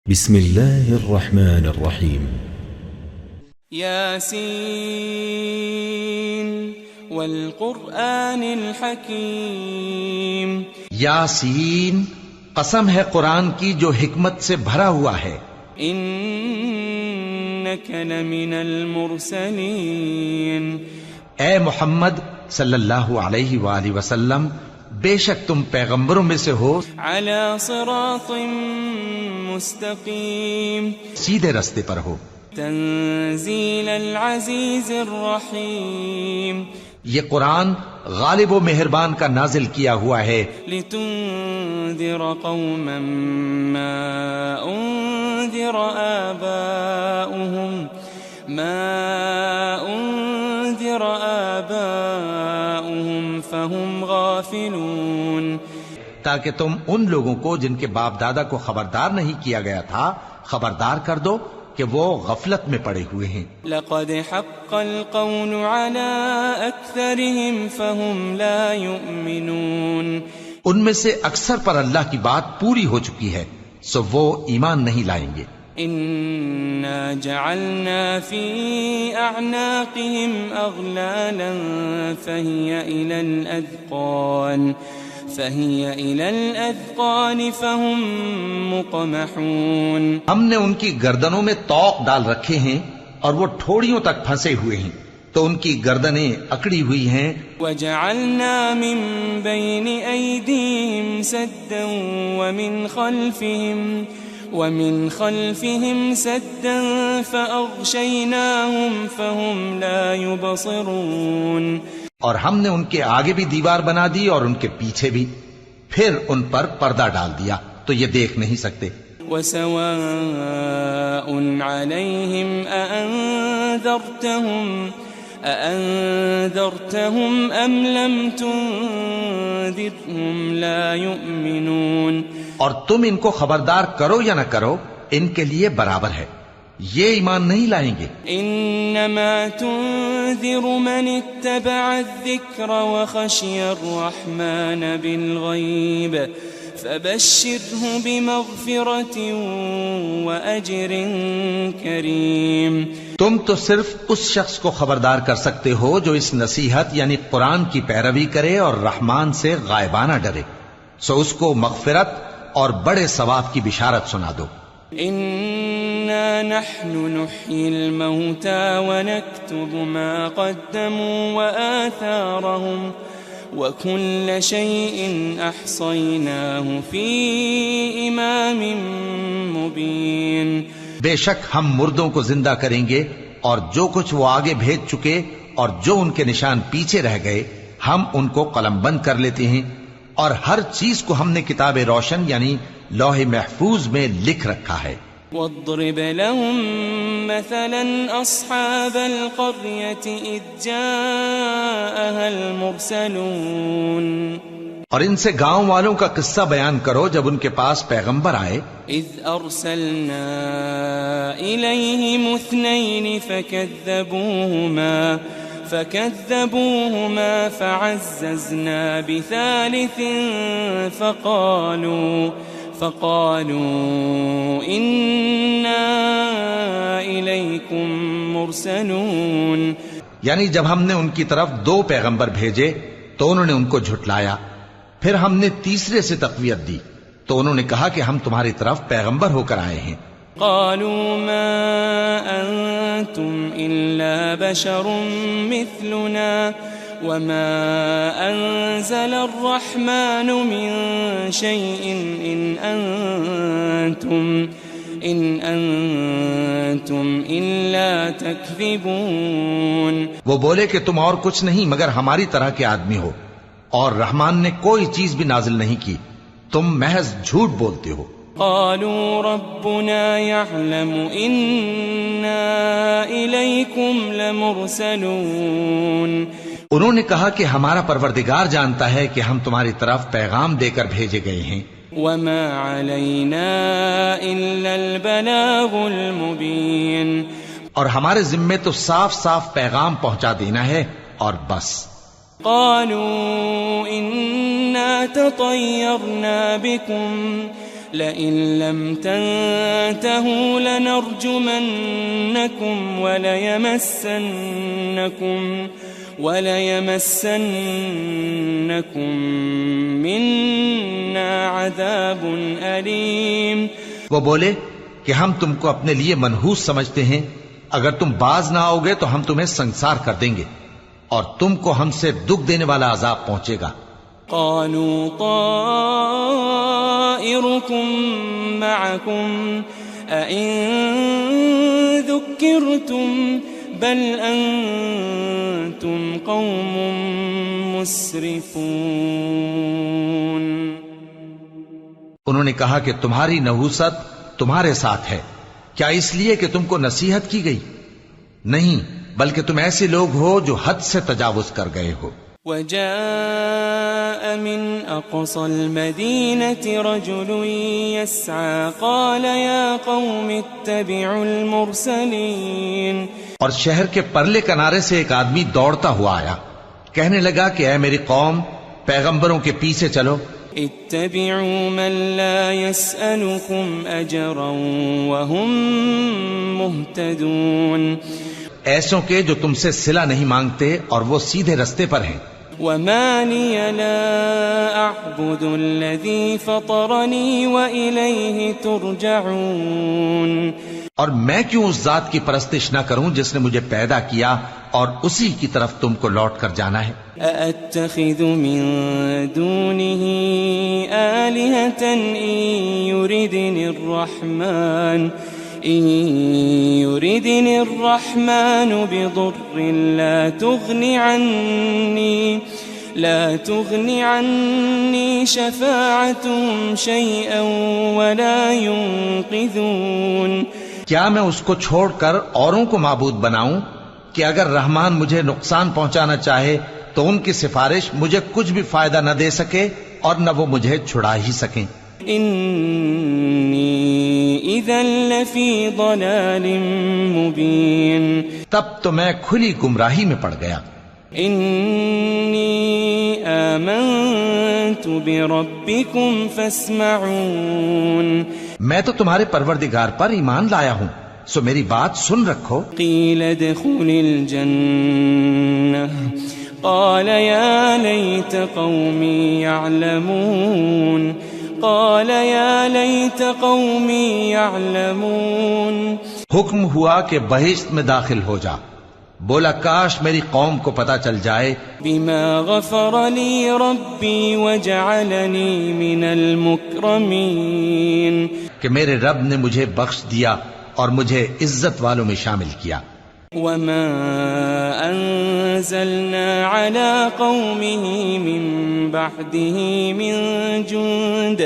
بسم الله الرحمن الرحيم ياسين والقرآن الحكيم یاسین، قسم ہے قرآن کی جو حکمت سے بھرا ہوا ہے۔ إنك لمن المرسلين اے محمد صلی اللہ علیہ وآلہ وسلم، بے شک تم پیغمبروں میں سے ہو، على صراط مستقيم سیدھے رستے پر ہو۔ تنزيل العزيز الرحيم یہ قرآن غالب و مہربان کا نازل کیا ہوا ہے، لتنذر قوما ما أنذر آباؤهم فهم غافلون، تاکہ تم ان لوگوں کو جن کے باپ دادا کو خبردار نہیں کیا گیا تھا خبردار کر دو کہ وہ غفلت میں پڑے ہوئے ہیں۔ لقد حق القول على أكثرهم فهم لا يؤمنون، ان میں سے اکثر پر اللہ کی بات پوری ہو چکی ہے سو وہ ایمان نہیں لائیں گے۔ إنا جعلنا في أعناقهم أغلالا فهي إلى الأذقان فهم مقمحون، ہم نے ان کی گردنوں میں طوق ڈال رکھے ہیں اور وہ ٹھوڑیوں تک پھنسے ہوئے ہیں تو ان کی گردنیں اکڑی ہوئی ہیں۔ وجعلنا من بين أيديهم سدا ومن خلفهم سدا فأغشيناهم فهم لا يبصرون، اور ہم نے ان کے آگے بھی دیوار بنا دی اور ان کے پیچھے بھی، پھر ان پر پردہ ڈال دیا تو یہ دیکھ نہیں سکتے۔ وسواء عليهم أأنذرتهم أم لم تنذرهم لا يؤمنون، اور تم ان کو خبردار کرو یا نہ کرو ان کے لیے برابر ہے، یہ ایمان نہیں لائیں گے۔ إنما تنذر من اتبع الذكر وخشي الرحمن بالغيب فبشره بمغفرة وأجر كريم، تم تو صرف اس شخص کو خبردار کر سکتے ہو جو اس نصیحت یعنی قرآن کی پیروی کرے اور رحمان سے غائبانہ ڈرے، سو اس کو مغفرت اور بڑے ثواب کی بشارت سنا دو۔ إنا نحن نحيي الموتى ونكتب ما قدموا وآثارهم وكل شيء أحصيناه في إمام مبين، بے شک ہم مردوں کو زندہ کریں گے اور جو کچھ وہ آگے بھیج چکے اور جو ان کے نشان پیچھے رہ گئے ہم ان کو قلم بند کر لیتے ہیں، اور ہر چیز کو ہم نے کتاب روشن یعنی لوح محفوظ میں لکھ رکھا ہے۔ واضرب لهم مثلا أصحاب القرية إذ جاءها المرسلون، اور ان سے گاؤں والوں کا قصہ بیان کرو جب ان کے پاس پیغمبر آئے۔ إذ أرسلنا إليهم اثنين فكذبوهما فعززنا بثالث فقالوا إنا إليكم مرسلون، یعنی جب ہم نے ان کی طرف دو پیغمبر بھیجے تو انہوں نے ان کو جھٹلایا، پھر ہم نے تیسرے سے تقویت دی تو انہوں نے کہا کہ ہم تمہاری طرف پیغمبر ہو کر آئے ہیں۔ قالوا ما أنتم إلا بشر مثلنا وما أنزل الرحمن من شيء إن أنتم إلا تكذبون، وہ بولے کہ تم اور کچھ نہیں مگر ہماری طرح کے آدمی ہو اور رحمان نے کوئی چیز بھی نازل نہیں کی، تم محض جھوٹ بولتے ہو۔ قالوا ربنا يعلم إنا إليكم لمرسلون، انہوں نے کہا کہ ہمارا پروردگار جانتا ہے کہ ہم تمہاری طرف پیغام دے کر بھیجے گئے ہیں، وما علينا إلا البلاغ المبين، اور ہمارے ذمے تو صاف صاف پیغام پہنچا دینا ہے اور بس۔ قالوا إنا تطيرنا بكم لئن لم تنتهوا لنرجمنكم وليمسنكم منا عذاب أليم. وہ بولے کہ ہم تم کو اپنے لیے منحوس سمجھتے ہیں، اگر تم باز نہ آؤ گے تو ہم تمہیں سنسار کر دیں گے اور تم کو ہم سے دکھ دینے والا عذاب پہنچے گا. قالوا طائركم معكم أئن ذكرتم بل أنتم قوم مسرفون. انہوں نے کہا کہ تمہاری نحوست تمہارے ساتھ ہے، کیا اس لیے کہ تم کو نصیحت کی گئی؟ نہیں، بلکہ تم ایسے لوگ ہو جو حد سے تجاوز کر گئے ہو. وجاء من أقصى المدينة رجل يسعى قال يا قوم اتبعوا المرسلين. اور شہر کے پرلے کنارے سے ایک آدمی دوڑتا ہوا آیا، کہنے لگا کہ اے میری قوم، پیغمبروں کے پیچھے چلو. اتبعوا من لا يسألكم أجرا وهم مهتدون. ایسوں کے جو تم سے صلہ نہیں مانگتے اور وہ سیدھے رستے پر ہیں. وما لي لا أعبد الذي فطرني وإليه ترجعون. اور میں کیوں اس ذات کی پرستش نہ کروں جس نے مجھے پیدا کیا اور اسی کی طرف تم کو لوٹ کر جانا ہے. أأتخذ من دونه آلهة إن يردني الرحمن بضر لا تغني عني شفاعتهم شيئا ولا ينقذون. کیا میں اس کو چھوڑ کر اوروں کو معبود بناؤں کہ اگر رحمان مجھے نقصان پہنچانا چاہے تو ان کی سفارش مجھے کچھ بھی فائدہ نہ دے سکے اور نہ وہ مجھے چھڑا ہی سکیں. انی اذا لفی ضلال مبین. تب تو میں کھلی گمراہی میں پڑ گیا. انی آمنت بربکم فاسمعون. میں تو تمہارے پروردگار پر ایمان لایا ہوں، سو میری بات سن رکھو. قیل ادخل الجنہ قال یا لیت قومی یعلمون. حکم ہوا کہ بہشت میں داخل ہو جا. بولا کاش میری قوم کو پتا چل جائے. بما غفر لی ربی وجعلنی من المکرمین. کہ میرے رب نے مجھے بخش دیا اور مجھے عزت والوں میں شامل کیا. وما انزلنا على قومه من بعده من جند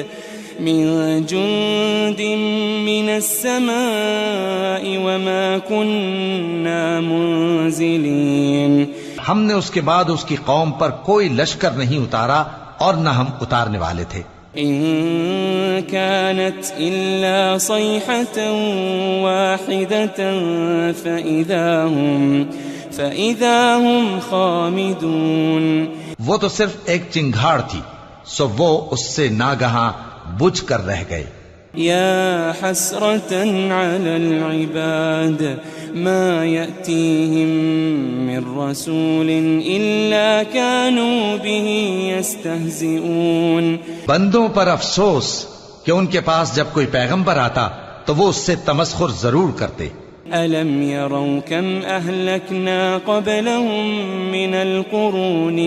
من السماء وما كنا منزلين. ہم نے اس کے بعد اس کی قوم پر کوئی لشکر نہیں اتارا اور نہ ہم اتارنے والے تھے. إن كانت إلا صيحة واحدة فإذا هم خامدون. وہ تو صرف ایک چنگھاڑ تھی، سو وہ اس سے ناگہاں بجھ کر رہ گئے. يا حسرة على العباد ما يأتيهم من رسول إلا كانوا به يستهزئون. بندوں پر افسوس کہ ان کے پاس جب کوئی پیغمبر آتا تو وہ اس سے تمسخر ضرور کرتے. ألم يروا كم أهلكنا قبلهم من القرون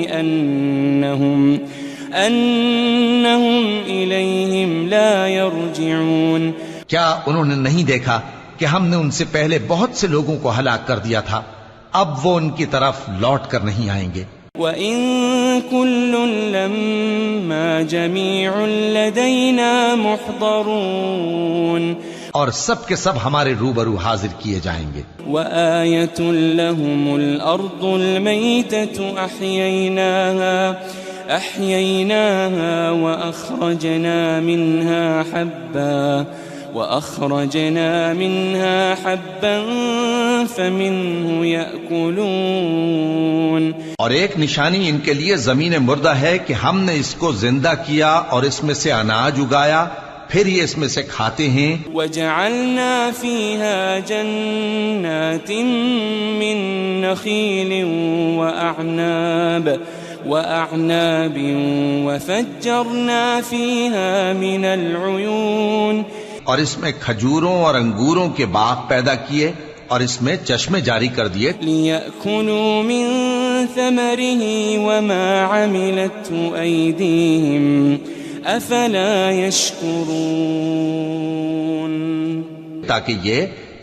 أنهم إليهم لا يرجعون. کیا انہوں نے نہیں دیکھا کہ ہم نے ان سے پہلے بہت سے لوگوں کو ہلاک کر دیا تھا، اب وہ ان کی طرف لوٹ کر نہیں آئیں گے. وَإِن كُلٌّ لَمَّا جَمِيعٌ لَدَيْنَا مُحْضَرُونَ. اور سب کے سب ہمارے روبرو حاضر کیے جائیں گے. وَآيَةٌ لَهُمُ الْأَرْضُ الْمَيْتَةُ أَحْيَيْنَاهَا وَأَخْرَجْنَا مِنْهَا حَبًّا فَمِنْهُ يَأْكُلُونَ. اور ایک نشانی ان کے لیے زمین مردہ ہے کہ ہم نے اس کو زندہ کیا اور اس میں سے اناج اگایا، پھر یہ اس میں سے کھاتے ہیں. وجعلنا فيها جنات من نخيل وأعناب وفجرنا فيها من العيون. اور اس میں کھجوروں اور انگوروں کے باغ پیدا کیے اور اس میں چشمے جاری کر دیے. لِيَأْكُلُوا مِن ثَمَرِهِ وَمَا عَمِلَتْهُ أَيْدِيهِمْ أَفَلَا يَشْكُرُونَ. تاکہ یہ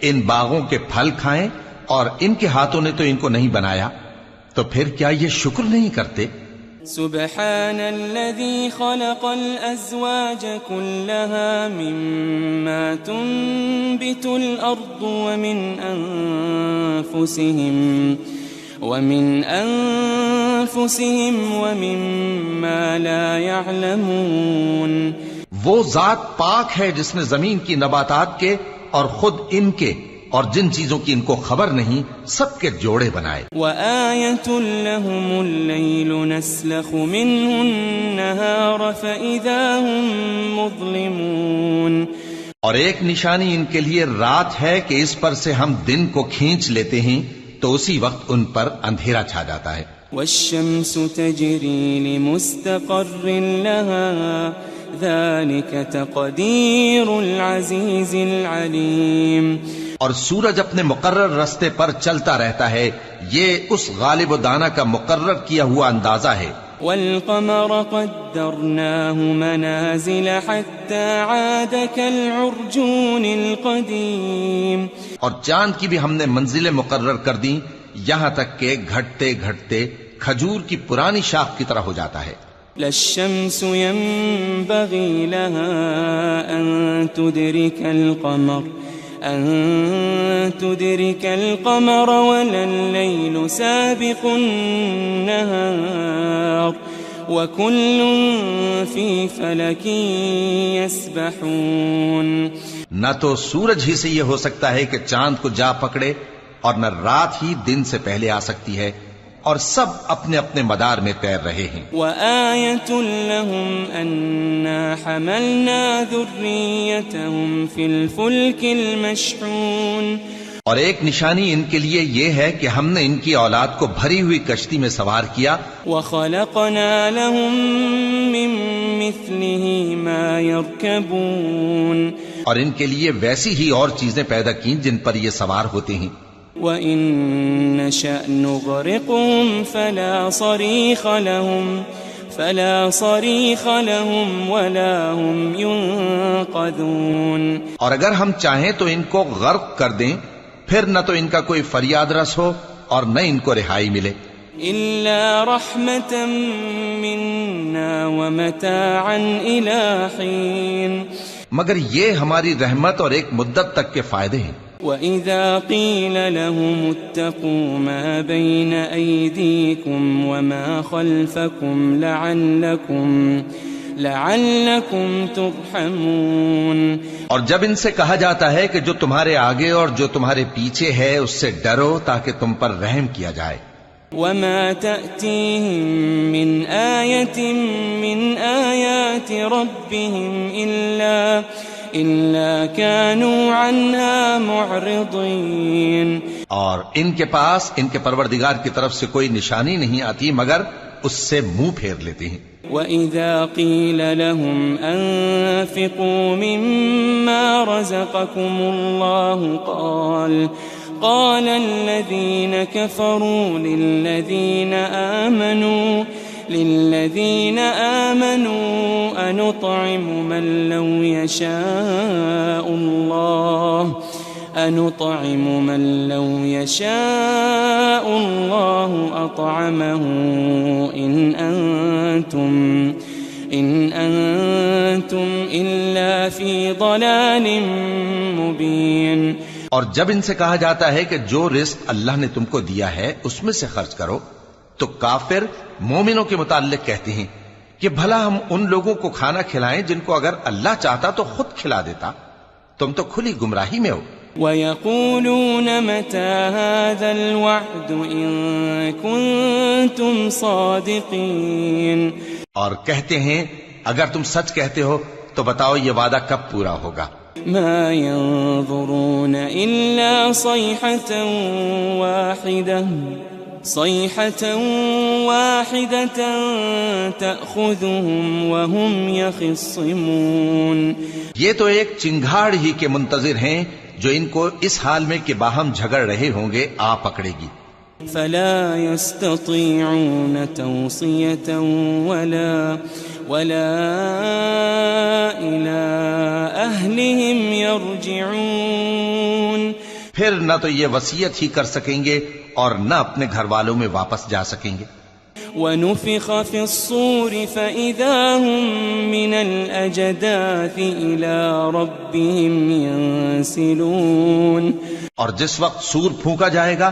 ان باغوں کے پھل کھائیں اور ان کے ہاتھوں نے تو ان کو نہیں بنایا، تو پھر کیا یہ شکر نہیں کرتے؟ سبحان الذي خلق الأزواج كلها مما تنبت الأرض ومن أنفسهم ومما لا يعلمون. وہ ذات پاک ہے جس نے زمین کی نباتات کے اور خود ان کے اور جن چیزوں کی ان کو خبر نہیں سب کے جوڑے بنائے. وَآيَةٌ لَهُمُ اللَّيْلُ نَسْلَخُ مِنْهُ النَّهَارَ فَإِذَا هُمْ مُظْلِمُونَ. اور ایک نشانی ان کے لیے رات ہے کہ اس پر سے ہم دن کو کھینچ لیتے ہیں تو اسی وقت ان پر اندھیرا چھا جاتا ہے. وَالشَّمْسُ تَجْرِي لِمُسْتَقَرٍّ لَهَا ذَلِكَ تَقْدِيرُ الْعَزِيزِ الْعَلِيمِ. اور سورج اپنے مقرر رستے پر چلتا رہتا ہے، یہ اس غالب و دانا کا مقرر کیا ہوا اندازہ ہے. وَالْقَمَرَ قَدَّرْنَاهُ مَنَازِلَ حَتَّى عَادَ كَالْعُرْجُونِ الْقَدِيمِ. اور چاند کی بھی ہم نے منزلیں مقرر کر دیں یہاں تک کہ گھٹتے گھٹتے کھجور کی پرانی شاخ کی طرح ہو جاتا ہے. لَا الشَّمْسُ يَنبَغِي لَهَا أن تدرك القمر ولا الليل سابق النهار وكل في فلك يسبحون. نہ تو سورج ہی سے یہ ہو سکتا ہے کہ چاند کو جا پکڑے اور نہ رات ہی دن سے پہلے آ سکتی ہے، اور سب اپنے اپنے مدار میں تیر رہے ہیں. وَآيَةٌ لَهُمْ أَنَّا حَمَلْنَا ذُرِّيَّتَهُمْ فِي الْفُلْكِ الْمَشْحُونِ. اور ایک نشانی ان کے لیے یہ ہے کہ ہم نے ان کی اولاد کو بھری ہوئی کشتی میں سوار کیا. وَخَلَقْنَا لَهُم مِّن مِّثْلِهِ مَا يَرْكَبُونَ. اور ان کے لیے ویسی ہی اور چیزیں پیدا کی جن پر یہ سوار ہوتے ہیں. وَإِن نَّشَأْ نُغْرِقْهُمْ فَلَا صَرِيخَ لَهُمْ وَلَا هُمْ يُنقَذُونَ. اور اگر ہم چاہیں تو ان کو غرق کر دیں، پھر نہ تو ان کا کوئی فریاد رس ہو اور نہ ان کو رہائی ملے. إِلَّا رَحْمَةً مِّنَّا وَمَتَاعًا إِلَىٰ حِينٍ. مگر یہ ہماری رحمت اور ایک مدت تک کے فائدے ہیں. وَإِذَا قِيلَ لَهُمُ اتَّقُوا مَا بَيْنَ أَيْدِيكُمْ وَمَا خَلْفَكُمْ لَعَلَّكُمْ تُرْحَمُونَ. اور جب ان سے کہا جاتا ہے کہ جو تمہارے آگے اور جو تمہارے پیچھے ہے اس سے ڈرو تاکہ تم پر رحم کیا جائے. وَمَا تَأْتِيهِم مِّنْ آيَةٍ مِّنْ آيَاتِ رَبِّهِمْ إِلَّا كَانُوا عَنْهَا مُعْرِضِينَ. اور ان کے پاس ان کے پروردگار کی طرف سے کوئی نشانی نہیں آتی مگر اس سے منہ پھیر لیتے ہیں. وَإِذَا قِيلَ لَهُمْ أَنفِقُوا مِمَّا رَزَقَكُمُ اللَّهُ قال الذين كفروا للذين آمنوا أنطعم من لو يشاء الله أطعمه إن أنتم إلا في ضلال مبين. اور جب ان سے کہا جاتا ہے کہ جو رزق اللہ نے تم کو دیا ہے اس میں سے خرچ کرو تو کافر مومنوں کے متعلق کہتے ہیں کہ بھلا ہم ان لوگوں کو کھانا کھلائیں جن کو اگر اللہ چاہتا تو خود کھلا دیتا. تم تو کھلی گمراہی میں ہو. وَيَقُولُونَ مَتَى هَذَا الْوَعْدُ إِن كُنتُمْ صَادِقِينَ. اور کہتے ہیں اگر تم سچ کہتے ہو تو بتاؤ یہ وعدہ کب پورا ہوگا؟ ما ينظرون إلا صيحة واحدة تأخذهم وهم يخصمون. یہ تو ایک چنگھاڑ ہی کے منتظر ہیں جو ان کو اس حال میں کہ باہم جھگڑ رہے ہوں گے آ پکڑے گی. فلا يستطيعون توصية ولا إلى أهلهم يرجعون. پھر نہ تو یہ وصیت ہی کر سکیں گے اور نہ اپنے گھر والوں میں واپس جا سکیں گے. ونفخ في الصور فإذا هم من الأجداث إلى ربهم ينسلون. اور جس وقت سور پھونکا جائے گا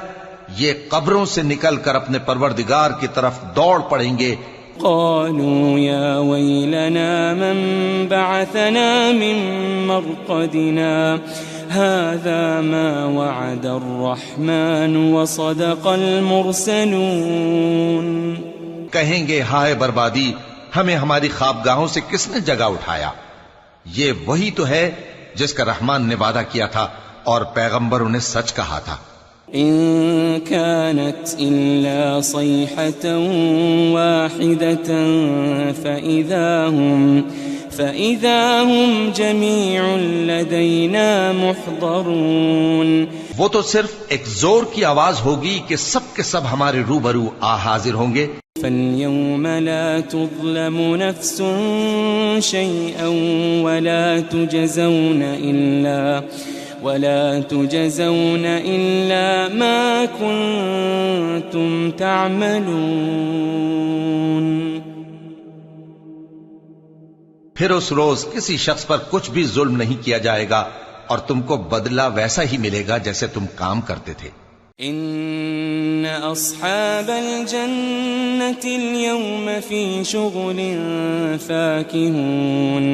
یہ قبروں سے نکل کر اپنے پروردگار کی طرف دوڑ پڑیں گے. قالوا يا ويلنا من بعثنا من مرقدنا هذا ما وعد الرحمن وصدق المرسلون. کہیں گے ہائے بربادی، ہمیں ہماری خوابگاہوں سے کس نے جگہ اٹھایا؟ یہ وہی تو ہے جس کا رحمان نے وعدہ کیا تھا اور پیغمبروں نے سچ کہا تھا. إن كانت إلا صيحة واحدة فإذا هم جميع لدينا محضرون. وہ تو صرف ایک زور کی آواز ہوگی کہ سب کے سب ہمارے روبرو آ حاضر ہوں گے. فاليوم لا تظلم نفس شيئا ولا تجزون إلا ما كنتم تعملون. پھر اس روز کسی شخص پر کچھ بھی ظلم نہیں کیا جائے گا اور تم کو بدلہ ویسا ہی ملے گا جیسے تم کام کرتے تھے. ان اصحاب الجنة اليوم في شغل فاكهون.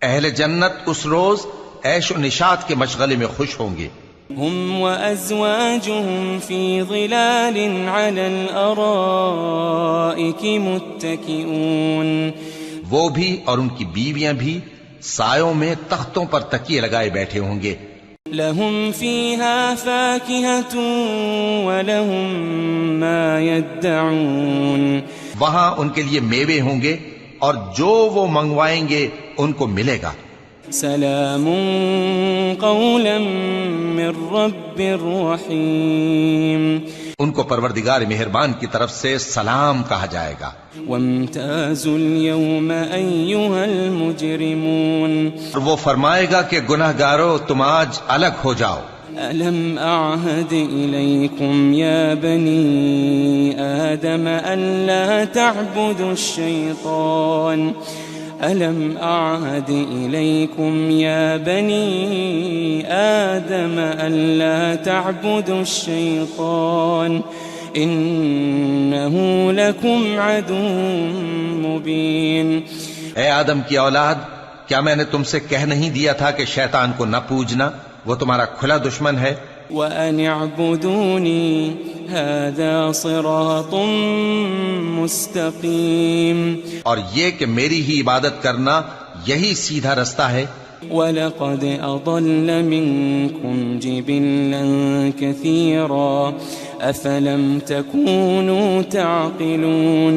اہل جنت اس روز عیش و نشاط کے مشغلے میں خوش ہوں گے. هم وأزواجهم في ظلال على الأرائك متكئون. وہ بھی اور ان کی بیویاں بھی سایوں میں تختوں پر تکیے لگائے بیٹھے ہوں گے. لهم فيها فاكهة ولهم ما يدعون. وہاں ان کے لیے میوے ہوں گے اور جو وہ منگوائیں گے ان کو ملے گا. سلام قولا من رب رحیم. ان کو پروردگار مہربان کی طرف سے سلام کہا جائے گا. وامتازوا اليوم أيها المجرمون. اور وہ فرمائے گا کہ گناہگارو تم آج الگ ہو جاؤ. ألم أعهد إليكم يا بني آدم ألا تعبدوا الشيطان ألم أعهد إليكم يا بني آدم ألا تعبدوا الشيطان إنه لكم عدو مبين. اے آدم کی اولاد، کیا میں نے تم سے کہہ نہیں دیا تھا کہ شیطان کو نہ پوجنا، وہ تمہارا کھلا دشمن ہے. وَأَنِ اعْبُدُونِي هَذَا صِرَاطٌ مُسْتَقِيمٌ. اور یہ کہ میری ہی عبادت کرنا یہی سیدھا رستہ ہے. وَلَقَدْ أَضَلَّ مِنْكُمْ جِبِلًّا كَثِيرًا أَفَلَمْ تَكُونُوا تَعْقِلُونَ.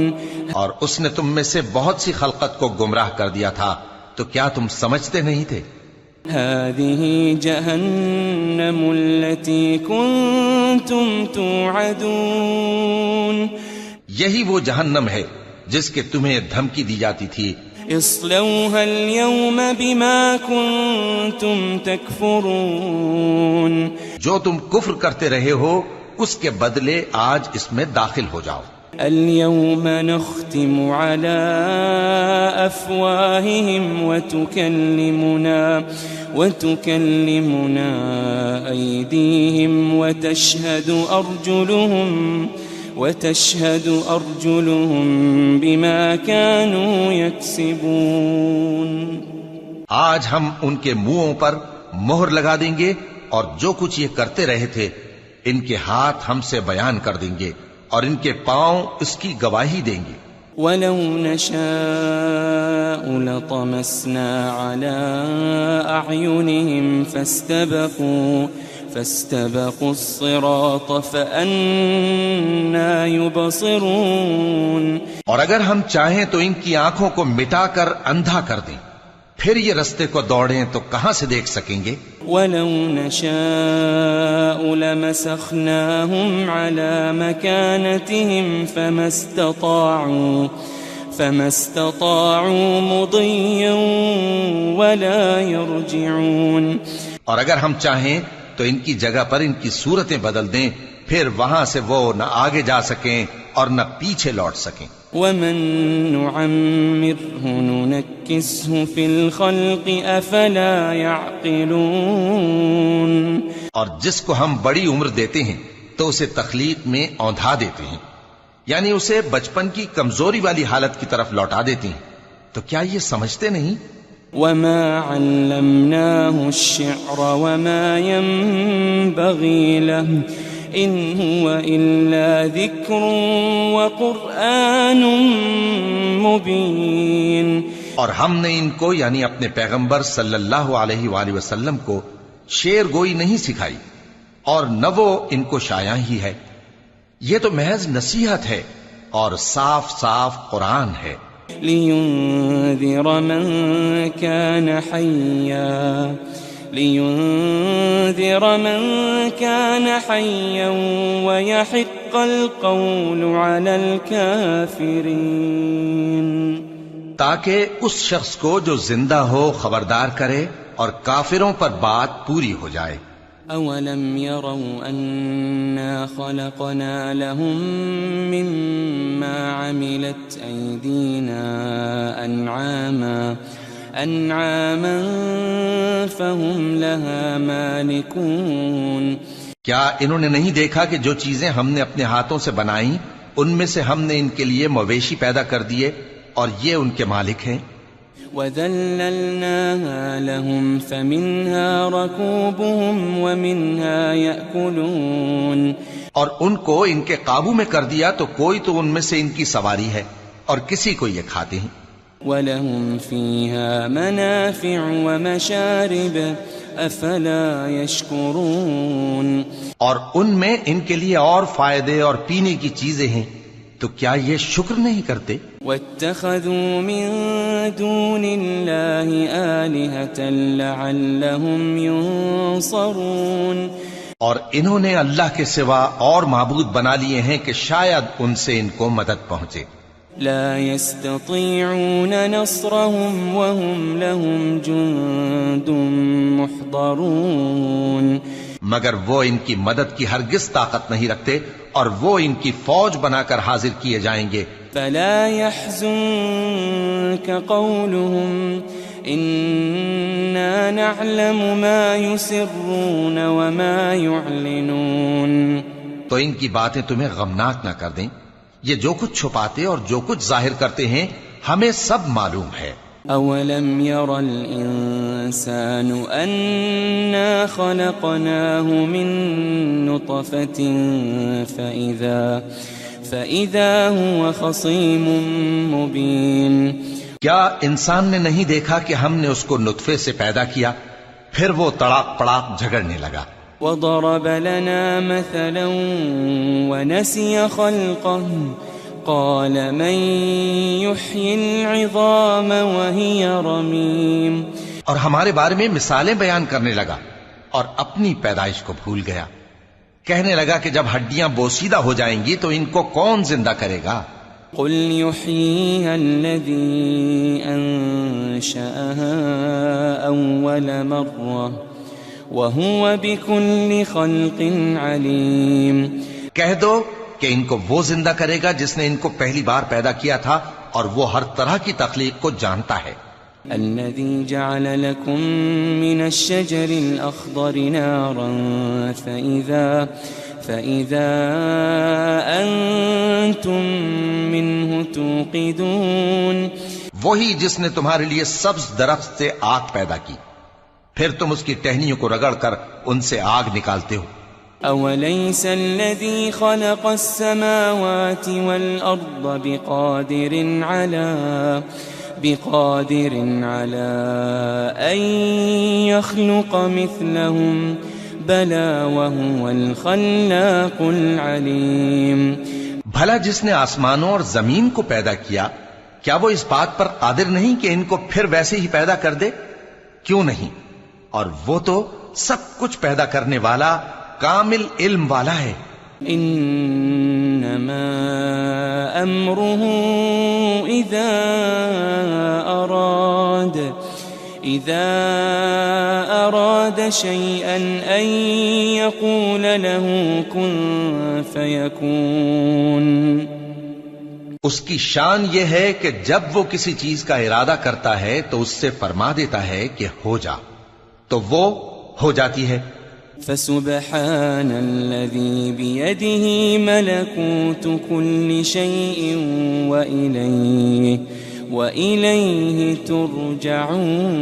اور اس نے تم میں سے بہت سی خلقت کو گمراہ کر دیا تھا، تو کیا تم سمجھتے نہیں تھے؟ هذه جهنم التي كنتم توعدون. یہی وہ جہنم ہے جس کے تمہیں دھمکی دی جاتی تھی. اصلوها اليوم بما كنتم تكفرون. جو تم کفر کرتے رہے ہو اس کے بدلے آج اس میں داخل ہو جاؤ. اليوم نختم على أفواههم وتكلمنا أيديهم وتشهد أرجلهم بما كانوا يكسبون. آج ہم ان کے منہوں پر مہر لگا دیں گے اور جو کچھ یہ کرتے رہے تھے ان کے ہاتھ ہم سے بیان کر دیں گے اور ان کے پاؤں اس کی گواہی دیں گے. وَلَوْ نَشَاءُ لَطَمَسْنَا عَلَىٰ أَعْيُنِهِمْ فَاسْتَبَقُوا الصِّرَاطَ فَأَنَّىٰ يُبْصِرُونَ۔ اور اگر ہم چاہیں تو ان کی آنکھوں کو مٹا کر اندھا کر دیں، پھر یہ رستے کو دوڑیں تو کہاں سے دیکھ سکیں گے؟ وَلَوْ نَشَاءُ لَمَسَخْنَاهُمْ عَلَىٰ مَكَانَتِهِمْ فَمَا اسْتَطَاعُوا مُضِيًّا وَلَا يَرْجِعُونَ۔ اور اگر ہم چاہیں تو ان کی جگہ پر ان کی صورتیں بدل دیں، پھر وہاں سے وہ نہ آگے جا سکیں اور نہ پیچھے لوٹ سکیں۔ وَمَن نُّعَمِّرْهُ نُنَكِّسْهُ فِي الْخَلْقِ أَفَلَا يَعْقِلُونَ۔ اور جس کو ہم بڑی عمر دیتے ہیں تو اسے تخلیق میں اوندھا دیتے ہیں، یعنی اسے بچپن کی کمزوری والی حالت کی طرف لوٹا دیتے ہیں، تو کیا یہ سمجھتے نہیں؟ وَمَا عَلَّمْنَاهُ الشِّعْرَ وَمَا يَنبَغِي لَهُ إِنْ هُوَ إِلَّا ذِكْرٌ وَقُرْآنٌ مُبِينٌ۔ اور ہم نے ان کو یعنی اپنے پیغمبر صلی اللہ علیہ وآلہ وسلم کو شعر گوئی نہیں سکھائی، اور نہ وہ ان کو شایع ہی ہے، یہ تو محض نصیحت ہے اور صاف صاف قرآن ہے۔ لِيُنذِرَ مَن كَانَ حَيًّا وَيَحِقَّ الْقَوْلُ عَلَى الْكَافِرِينَ، تاکہ اس شخص کو جو زندہ ہو خبردار کرے اور کافروں پر بات پوری ہو جائے۔ أَوَلَمْ يَرَوْا أَنَّا خَلَقْنَا لَهُم مِّمَّا عَمِلَتْ أَيْدِينَا أَنْعَامًا فَهُمْ لَهَا مَالِكُونَ۔ کیا انہوں نے نہیں دیکھا کہ جو چیزیں ہم نے اپنے ہاتھوں سے بنائیں ان میں سے ہم نے ان کے لیے مویشی پیدا کر دیے اور یہ ان کے مالک ہیں۔ وَذَلَّلْنَاهَا لَهُمْ فَمِنْهَا رَكُوبُهُمْ وَمِنْهَا يَأْكُلُونَ، اور ان کو ان کے قابو میں کر دیا تو کوئی تو ان میں سے ان کی سواری ہے اور کسی کو یہ کھاتے ہیں۔ وَلَهُمْ فِيهَا مَنَافِعُ وَمَشَارِبُ أَفَلَا يَشْكُرُونَ، اور ان میں ان کے لیے اور فائدے اور پینے کی چیزیں ہیں، تو کیا یہ شکر نہیں کرتے؟ وَاتَّخَذُوا مِن دُونِ اللَّهِ آلِهَةً لَعَلَّهُمْ يُنصَرُونَ، اور انہوں نے اللہ کے سوا اور معبود بنا لیے ہیں کہ شاید ان سے ان کو مدد پہنچے۔ لا يستطيعون نصرهم وهم لهم جند محضرون، مگر وہ ان کی مدد کی ہرگز طاقت نہیں رکھتے اور وہ ان کی فوج بنا کر حاضر کیے جائیں گے۔ فلا يحزنك قولهم إنا نعلم ما يسرون وما يعلنون، تو ان کی باتیں تمہیں غمناک نہ کر دیں، یہ جو کچھ چھپاتے اور جو کچھ ظاہر کرتے ہیں ہمیں سب معلوم ہے۔ أولم ير الإنسان أنا خلقناه من نطفة فإذا هو خصيم مبين، کیا انسان نے نہیں دیکھا کہ ہم نے اس کو نطفے سے پیدا کیا پھر وہ تڑاک پڑاک جھگڑنے لگا۔ وضرب لنا مثلا ونسي خلقه قال من يحيي العظام وهي رميم، اور ہمارے بارے میں مثالیں بیان کرنے لگا اور اپنی پیدائش کو بھول گیا، کہنے لگا کہ جب ہڈیاں بوسیدہ ہو جائیں گی تو ان کو کون زندہ کرے گا؟ قل يحييها الذي أنشأها أول مرة وهو بكل خلق عليم، کہہ دو کہ ان کو وہ زندہ کرے گا جس نے ان کو پہلی بار پیدا کیا تھا اور وہ ہر طرح کی تخلیق کو جانتا ہے۔ الذي جعل لكم من الشجر الأخضر نارا فإذا أنتم منه توقدون، وہی جس نے تمہارے لیے سبز درخت سے آگ پیدا کی، پھر تم اس کی ٹہنیوں کو رگڑ کر ان سے آگ نکالتے ہو۔ أوليس الذي خلق السماوات والأرض بقادر على أن يخلق مثلهم بلى وهو الخلاق العليم. بھلا جس نے آسمانوں اور زمین کو پیدا کیا کیا وہ اس بات پر قادر نہیں کہ ان کو پھر ویسے ہی پیدا کر دے؟ کیوں نہیں؟ اور وہ تو سب کچھ پیدا کرنے والا کامل علم والا ہے. انما امره اذا اراد شيئا ان يقول له كن فيكون. اس کی شان یہ ہے کہ جب وہ کسی چیز کا ارادہ کرتا ہے تو اس سے فرما دیتا ہے کہ ہو جا، تو وہ ہو جاتی ہے. فسبحان الذي بيده ملكوت كل شيء وإليه ترجعون.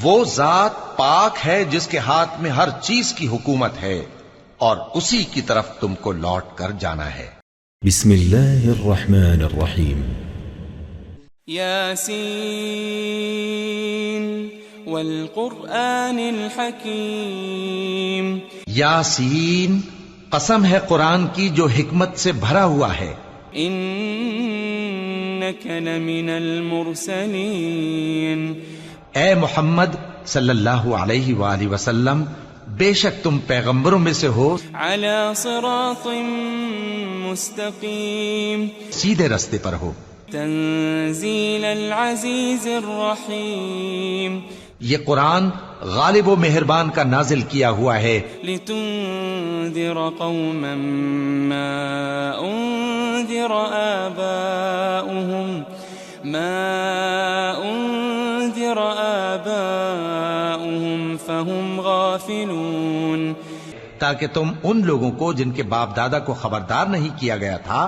وہ ذات پاک ہے جس کے ہاتھ میں ہر چیز کی حکومت ہے اور اسی کی طرف تم کو لوٹ کر جانا ہے. بسم اللہ الرحمن الرحیم. یاسین والقرآن الحکیم. یاسین، قسم ہے قرآن کی جو حکمت سے بھرا ہوا ہے. انک لمن المرسلین. اے محمد صلی اللہ علیہ وآلہ وسلم، بے شک تم پیغمبروں میں سے ہو. علی صراط مستقیم. سیدھے رستے پر ہو. تنزیل العزیز الرحیم. یہ قرآن غالب و مہربان کا نازل کیا ہوا ہے. لتنذر قوما ما انذر آباؤهم فهم غافلون. تاکہ تم ان لوگوں کو جن کے باپ دادا کو خبردار نہیں کیا گیا تھا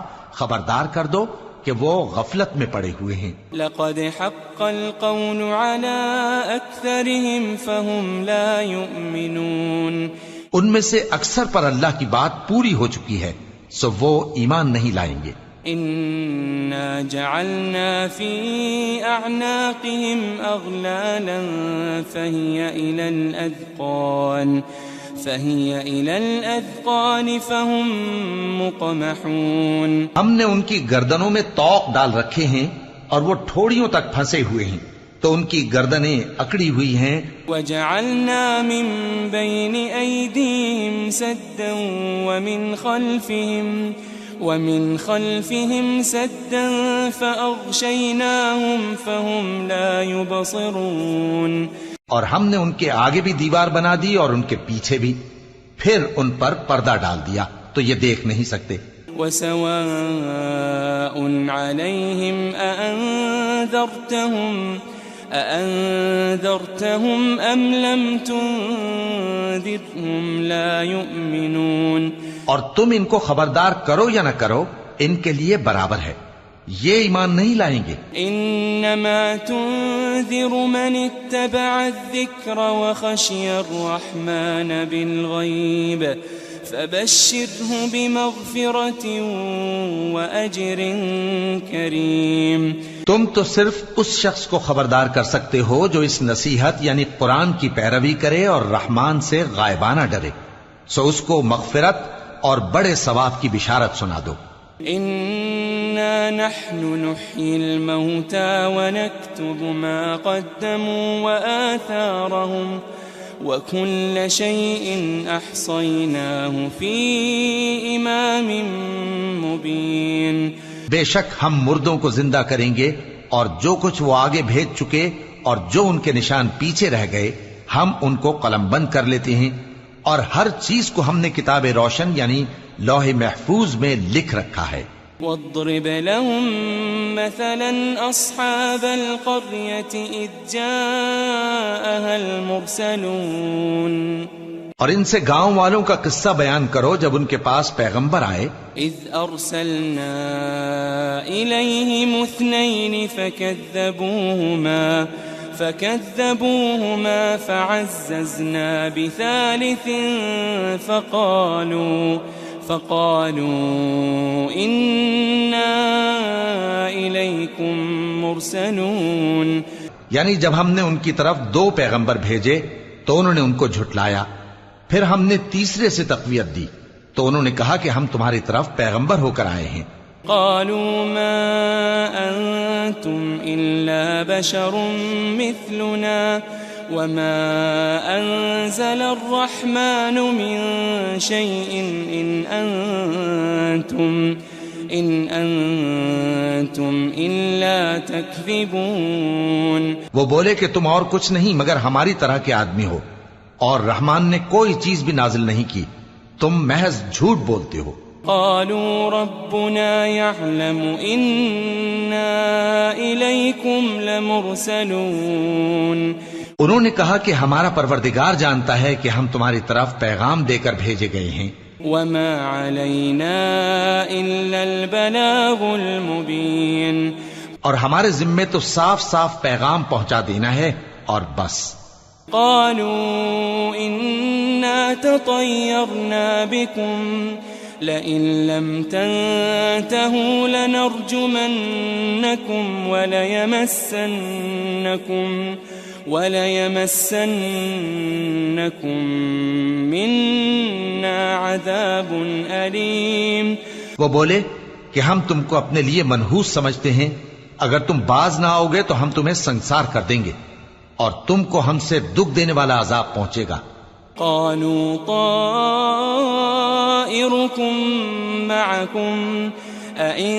خبردار کر دو کہ وہ غفلت میں پڑے ہوئے ہیں. لقد حق القول على اکثرهم فهم لا يؤمنون. ان میں سے اکثر پر اللہ کی بات پوری ہو چکی ہے سو وہ ایمان نہیں لائیں گے. انا جعلنا في اعناقهم اغلالا فهي الى الاذقان فهم مقمحون. ہم نے ان کی گردنوں میں طوق ڈال رکھے ہیں اور وہ ٹھوڑیوں تک پھنسے ہوئے ہیں تو ان کی گردنیں اکڑی ہوئی ہیں. وجعلنا من بين ايديهم سدا ومن خلفهم سدا فأغشيناهم فهم لا يبصرون. اور ہم نے ان کے آگے بھی دیوار بنا دی اور ان کے پیچھے بھی، پھر ان پر پردہ ڈال دیا تو یہ دیکھ نہیں سکتے. وسواء عليهم أأنذرتهم أم لم تنذرهم لا يؤمنون. اور تم ان کو خبردار کرو یا نہ کرو ان کے لیے برابر ہے، یہ ایمان نہیں لائیں گے. انما تنذر من اتبع الذکر وخشی الرحمن بالغیب فبشره بمغفرة وأجر کریم. تم تو صرف اس شخص کو خبردار کر سکتے ہو جو اس نصیحت یعنی قرآن کی پیروی کرے اور رحمان سے غائبانہ ڈرے، سو اس کو مغفرت اور بڑے ثواب کی بشارت سنا دو. انا نحن نحيي الموتى ونكتب ما قدموا وآثارهم وكل شيء احصيناه في امام مبين. بے شک ہم مردوں کو زندہ کریں گے اور جو کچھ وہ آگے بھیج چکے اور جو ان کے نشان پیچھے رہ گئے ہم ان کو قلم بند کر لیتے ہیں اور ہر چیز کو ہم نے کتاب روشن یعنی لوح محفوظ میں لکھ رکھا ہے. واضرب لهم مثلا اصحاب القرية اذ جاءها المرسلون. اور ان سے گاؤں والوں کا قصہ بیان کرو جب ان کے پاس پیغمبر آئے. اذ ارسلنا الیہم اثنین فكذبوهما فعززنا بثالث فقالوا إنا إليكم مرسلون. یعنی جب ہم نے ان کی طرف 2 پیغمبر بھیجے تو انہوں نے ان کو جھٹلایا، پھر ہم نے تیسرے سے تقویت دی تو انہوں نے کہا کہ ہم تمہاری طرف پیغمبر ہو کر آئے ہیں. قالوا ما أنتم إلا بشر مثلنا وما أنزل الرحمن من شيء إن أنتم إلا تكذبون. وہ بولے کہ تم اور کچھ نہیں مگر ہماری طرح کے آدمی ہو، اور رحمان نے کوئی چیز بھی نازل نہیں کی، تم محض جھوٹ بولتے ہو. قالوا ربنا يعلم إنا إليكم لمرسلون. انہوں نے کہا کہ ہمارا پروردگار جانتا ہے کہ ہم تمہاری طرف پیغام دے کر بھیجے گئے ہیں. وما علينا إلا البلاغ المبين. اور ہمارے ذمے تو صاف صاف پیغام پہنچا دینا ہے اور بس. قالوا إنا تطيرنا بكم لئن لم تنتهوا لنرجمنكم وليمسنكم منا عذاب أليم. وہ بولے کہ ہم تم کو اپنے لیے منحوس سمجھتے ہیں، اگر تم باز نہ آؤ گے تو ہم تمہیں سنسار کر دیں گے اور تم کو ہم سے دکھ دینے والا عذاب پہنچے گا. قالوا طائركم معكم أئن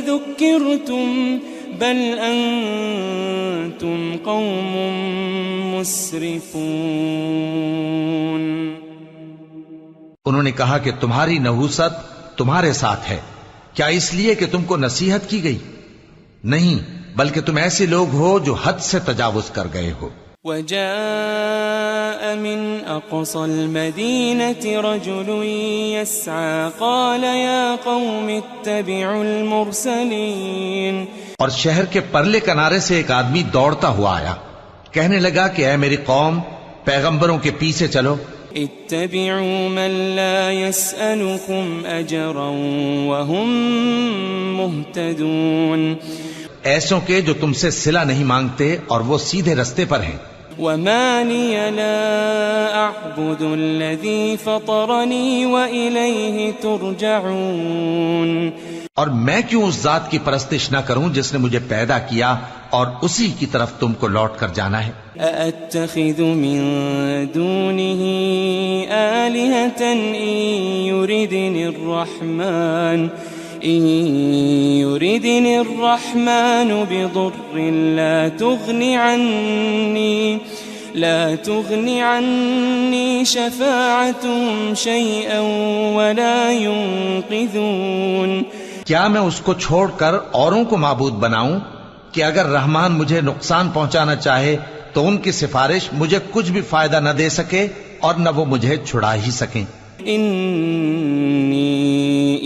ذكرتم بل أنتم قوم مسرفون. انہوں نے کہا کہ تمہاری نحوست تمہارے ساتھ ہے، کیا اس لیے کہ تم کو نصیحت کی گئی؟ نہیں، بلکہ تم ایسے لوگ ہو جو حد سے تجاوز کر گئے ہو. وجاء من أقصى المدينة رجل يسعى قال يا قوم اتبعوا المرسلين. اور شہر کے پرلے کنارے سے ایک آدمی دوڑتا ہوا آیا، کہنے لگا کہ اے میری قوم، پیغمبروں کے پیچھے چلو. اتبعوا من لا يسألكم أجرا وهم مهتدون. ایسوں کے جو تم سے صلہ نہیں مانگتے اور وہ سیدھے رستے پر ہیں. وما لي لا أعبد الذي فطرني وإليه ترجعون. اور میں کیوں اس ذات کی پرستش نہ کروں جس نے مجھے پیدا کیا اور اسی کی طرف تم کو لوٹ کر جانا ہے. أأتخذ من دونه آلهة إن يردني الرحمن بضر لا تغني عني شفاعتهم شيئا ولا ينقذون. کیا میں اس کو چھوڑ کر اوروں کو معبود بناؤں کہ اگر رحمان مجھے نقصان پہنچانا چاہے تو ان کی سفارش مجھے کچھ بھی فائدہ نہ دے سکے اور نہ وہ مجھے چھڑا ہی سکیں. انی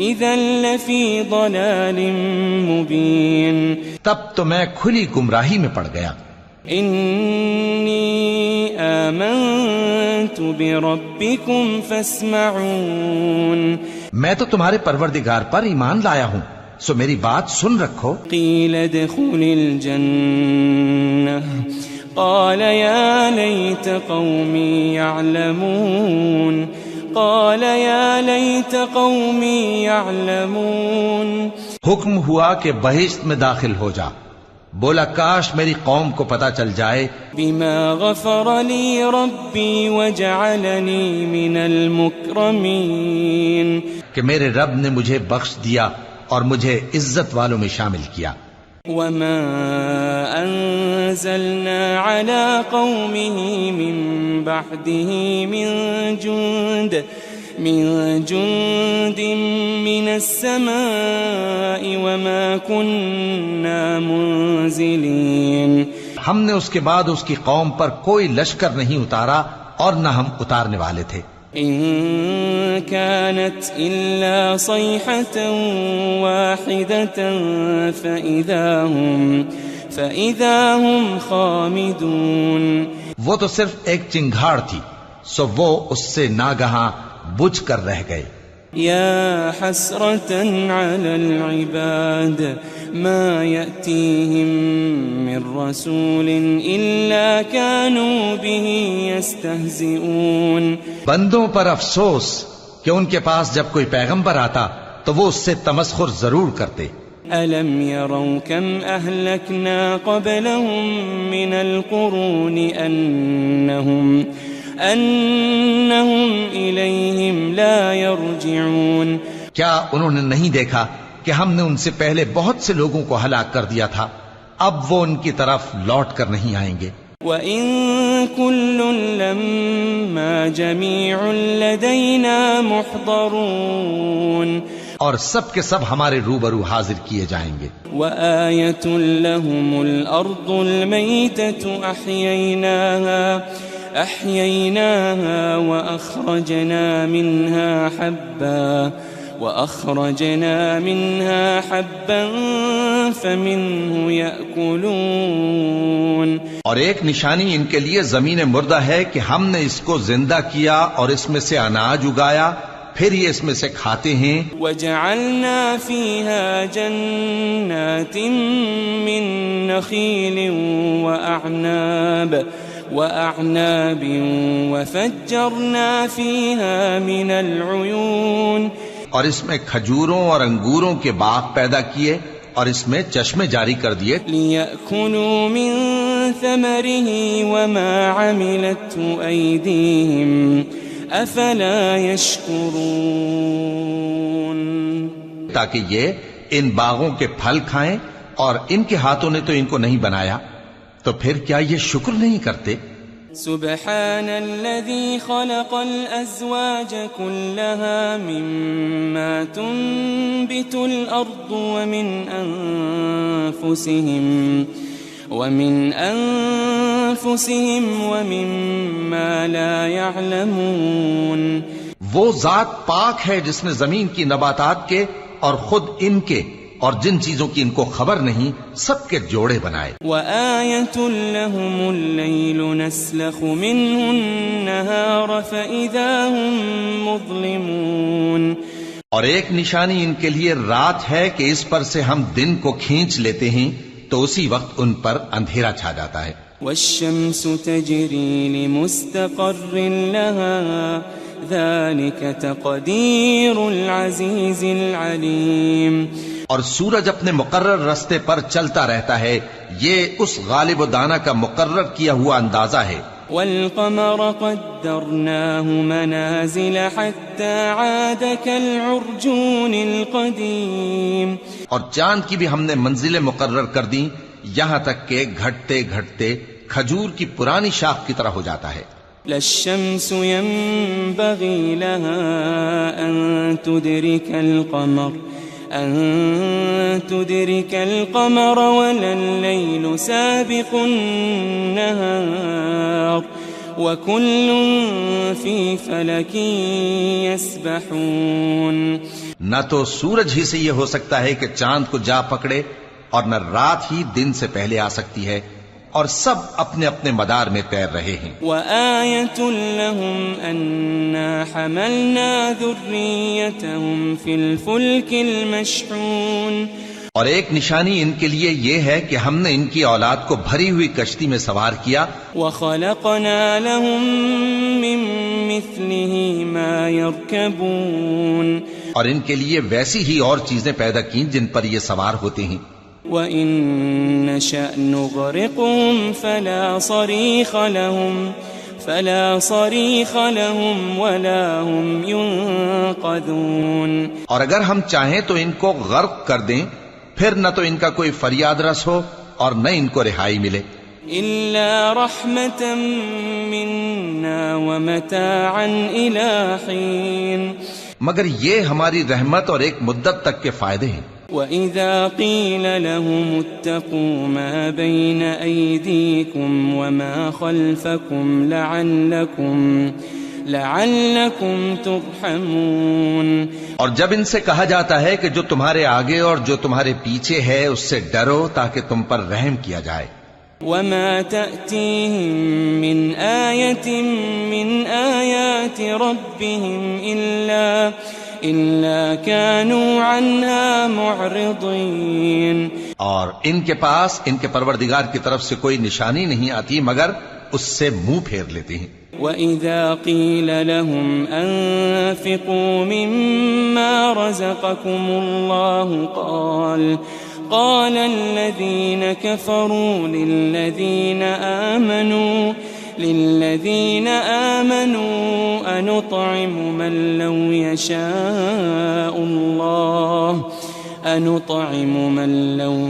اذا لفی ضلال مبین. تب تو میں کھلی گمراہی میں پڑ گیا. انی آمنت بربکم فاسمعون. میں تو تمہارے پروردگار پر ایمان لایا ہوں، سو میری بات سن رکھو. قیل ادخل الجنہ قال یا لیت قومی یعلمون. قال یا لیت قومی یعلمون. حکم ہوا کہ بہشت میں داخل ہو جا. بولا کاش میری قوم کو پتا چل جائے. بما غفر لی ربی وجعلنی من المکرمین. کہ میرے رب نے مجھے بخش دیا اور مجھے عزت والوں میں شامل کیا. وما انزلنا على قومه من بعده من جند من السماء وما كنا منزلين. ہم نے اس کے بعد اس کی قوم پر کوئی لشکر نہیں اتارا اور نہ ہم اتارنے والے تھے. إن كانت إلا صيحة واحدة فإذا هم خامدون. وہ تو صرف ایک چنگھاڑ تھی، سو وہ اس سے ناگہاں بجھ کر رہ گئے. يا حسرة على العباد ما يأتيهم من رسول إلا كانوا به يستهزئون. بندوں پر افسوس کہ ان کے پاس جب کوئی پیغمبر آتا تو وہ اس سے تمسخر ضرور کرتے. ألم يروا كم أهلكنا قبلهم من القرون أنهم إليهم لا يرجعون. کیا انہوں نے نہیں دیکھا کہ ہم نے ان سے پہلے بہت سے لوگوں کو ہلاک کر دیا تھا، اب وہ ان کی طرف لوٹ کر نہیں آئیں گے. وَإِن كُلٌّ لَمَّا جَمِيعٌ لَدَيْنَا مُحْضَرُونَ. اور سب کے سب ہمارے روبرو حاضر کیے جائیں گے. وَآيَةٌ لَهُمُ الْأَرْضُ الْمَيْتَةُ أَحْيَيْنَاهَا وَأَخْرَجْنَا مِنْهَا حَبًّا فَمِنْهُ يَأْكُلُونَ. اور ایک نشانی ان کے لیے زمین مردہ ہے کہ ہم نے اس کو زندہ کیا اور اس میں سے اناج اگایا، پھر یہ اس میں سے کھاتے ہیں. وَجَعَلْنَا فِيهَا جَنَّاتٍ مِّن نَخِيلٍ وَأَعْنَابٍ وَفَجَّرْنَا فِيهَا مِنَ الْعُيُونِ. اور اس میں کھجوروں اور انگوروں کے باغ پیدا کیے اور اس میں چشمے جاری کر دیے. لِيَأْكُلُوا مِن ثَمَرِهِ وَمَا عَمِلَتْهُ أَيْدِيهِمْ أَفَلَا يَشْكُرُونَ. تاکہ یہ ان باغوں کے پھل کھائیں، اور ان کے ہاتھوں نے تو ان کو نہیں بنایا، تو پھر کیا یہ شکر نہیں کرتے؟ سبحان الذي خلق الأزواج كلها مما تنبت الأرض ومن أنفسهم ومما لا يعلمون. وہ ذات پاک ہے جس نے زمین کی نباتات کے اور خود ان کے اور جن چیزوں کی ان کو خبر نہیں سب کے جوڑے بنائے. وَآيَةٌ لَهُمُ اللَّيْلُ نَسْلَخُ مِنْهُ النَّهَارَ فَإِذَا هُمْ مُظْلِمُونَ. اور ایک نشانی ان کے لیے رات ہے کہ اس پر سے ہم دن کو کھینچ لیتے ہیں تو اسی وقت ان پر اندھیرا چھا جاتا ہے. وَالشَّمْسُ تَجْرِي لِمُسْتَقَرٍّ لَهَا ذَلِكَ تَقْدِيرُ الْعَزِيزِ الْعَلِيمِ. اور سورج اپنے مقرر رستے پر چلتا رہتا ہے، یہ اس غالب و دانا کا مقرر کیا ہوا اندازہ ہے. وَالْقَمَرَ قَدَّرْنَاهُ مَنَازِلَ حَتَّى عَادَ كَالْعُرْجُونِ الْقَدِيمِ. اور چاند کی بھی ہم نے منزلیں مقرر کر دیں، یہاں تک کہ گھٹتے گھٹتے کھجور کی پرانی شاخ کی طرح ہو جاتا ہے. لَا الشَّمْسُ يَنبَغِي لَهَا أن تدرك القمر ولا الليل سابق النهار وكل في فلك يسبحون. نہ تو سورج ہی سے یہ ہو سکتا ہے کہ چاند کو جا پکڑے، اور نہ رات ہی دن سے پہلے آ سکتی ہے، اور سب اپنے اپنے مدار میں تیر رہے ہیں. وَآيَةٌ لَهُمْ أَنَّا حَمَلْنَا ذُرِّيَّتَهُمْ فِي الْفُلْكِ الْمَشْحُونِ. اور ایک نشانی ان کے لیے یہ ہے کہ ہم نے ان کی اولاد کو بھری ہوئی کشتی میں سوار کیا. وَخَلَقْنَا لَهُم مِّن مِّثْلِهِ مَا يَرْكَبُونَ. اور ان کے لیے ویسی ہی اور چیزیں پیدا کی جن پر یہ سوار ہوتے ہیں. وَإِن نَّشَأْ نُغْرِقْهُمْ فَلَا صَرِيخَ لَهُمْ وَلَا هُمْ يُنقَذُونَ. اور اگر ہم چاہیں تو ان کو غرق کر دیں، پھر نہ تو ان کا کوئی فریاد رس ہو اور نہ ان کو رہائی ملے. إِلَّا رَحْمَةً مِّنَّا وَمَتَاعًا إِلَىٰ حِينٍ. مگر یہ ہماری رحمت اور ایک مدت تک کے فائدے ہیں. وَإِذَا قِيلَ لَهُمُ اتَّقُوا مَا بَيْنَ أَيْدِيكُمْ وَمَا خَلْفَكُمْ لعلكم ترحمون. اور جب ان سے کہا جاتا ہے کہ جو تمہارے آگے اور جو تمہارے پیچھے ہے اس سے ڈرو تاکہ تم پر رحم کیا جائے. وما تأتيهم من آية من آيات ربهم إلا كانوا عنها معرضين. اور ان کے پاس ان کے پروردگار کی طرف سے کوئی نشانی نہیں آتی مگر اس سے منہ پھیر لیتے ہیں. وَإِذَا قِيلَ لَهُمْ أَنفِقُوا مِمَّا رَزَقَكُمُ اللَّهُ قال الذين كفروا للذين آمنوا أنطعم من لو